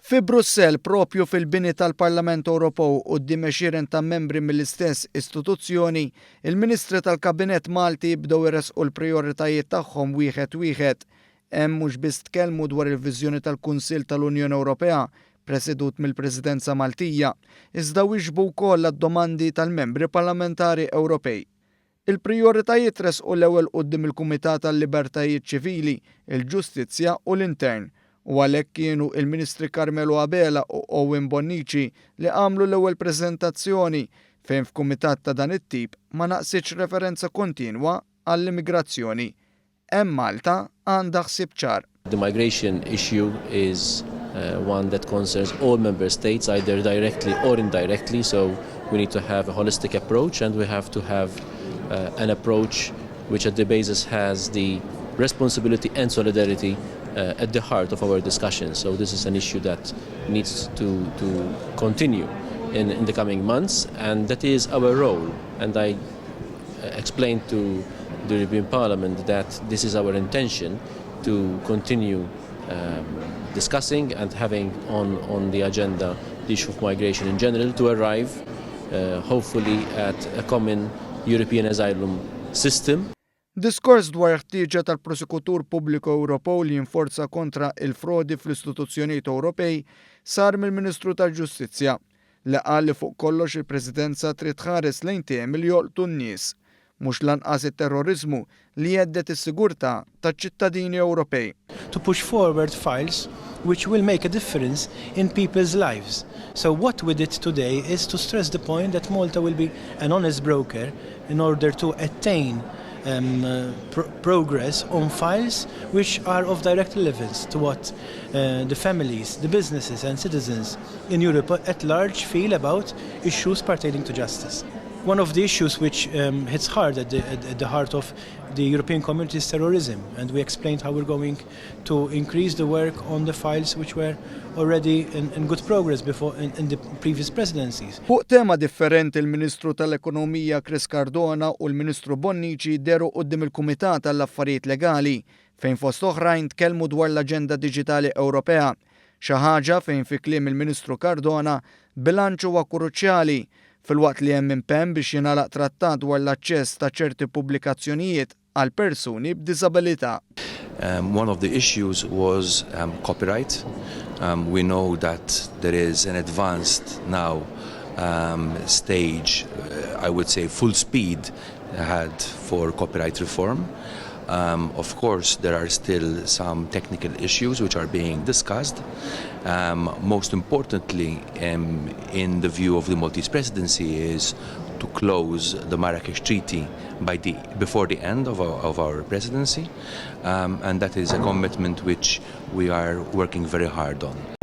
Fi Brussell, propju fil-bini tal-Parlament Ewropew quddiem għexieren ta' membri mill-istess istituzzjoni, il-Ministri tal-Kabinett Malti bdew iresqu l-prijoritajiet tagħhom wieħed wieħed. Hemm mhux biss tkellmu dwar il-viżjoni tal-Kunsill tal-Unjoni Ewropea, presedut mill-Presidenza Maltija, iżda wieġbu wkoll għad-domandi tal-membri parlamentari Ewropej. Il-prijoritajiet resqu l-ewwel quddiem il-Kumitat tal-Libertajiet Ċivili, il-Ġustizzja u l-Intern. U għalhekk kienu il-Ministri Carmelo Abela u Owen Bonnici li għamlu l-ewwel preżentazzjoni fejn f'kumitat ta' dan it-tip ma naqsitx referenza kontinwa għall-immigrazzjoni. Hemm Malta għandha ħsieb ċar. The migration issue is one that concerns all member states, either directly or indirectly, so we need to have a holistic approach and we have to have an approach which at the basis has the responsibility and solidarity at the heart of our discussion. So this is an issue that needs to continue in the coming months, and that is our role. And I explained to the European Parliament that this is our intention to continue discussing and having on the agenda the issue of migration in general to arrive hopefully at a common European asylum system. Diskors dwar ħtieġa tal-Prosekutur Pubbliku Ewropew li jinforza kontra il-frodi fl-istituzzjonijiet Ewropej sar mill-Ministru tal-Ġustizzja li qal li fuq kollox il-Presidenza trid tħares lejn tiem li jolqtu n-nies, mhux lanqas it-terrorizmu li jeddet is-sigurtà taċ-ċittadini Ewropej. To push forward files which will make a difference in people's lives. So what we did today is to stress the point that Malta will be an honest broker in order to attain progress on files which are of direct relevance to what the families, the businesses and citizens in Europe at large feel about issues pertaining to justice. One of the issues which hits hard at the heart of the European community is terrorism, and we explained how we're going to increase the work on the files which were already in good progress before in the previous presidencies. Fuq tema differenti il-Ministru tal-Ekonomija Chris Cardona u l-Ministru Bonnici deru quddiem il-Kumitat għall-Affarijiet Legali fejn fost oħrajn tkellmu dwar l-Aġenda Diġitali Ewropea, xi ħaġa fejn fi kliem il-Ministru Cardona bilanċ huwa kruċjali fil-waqt li hemm impenn biex jingħalaq trattat dwar l-aċċess ta' ċerti pubblikazzjonijiet għal persuni b'diżabilità. One of the issues was copyright. We know that there is an advanced now stage, I would say full speed ahead for copyright reform. Of course, there are still some technical issues which are being discussed. Most importantly, in the view of the Maltese presidency, is to close the Marrakesh Treaty before the end of our presidency, and that is a commitment which we are working very hard on.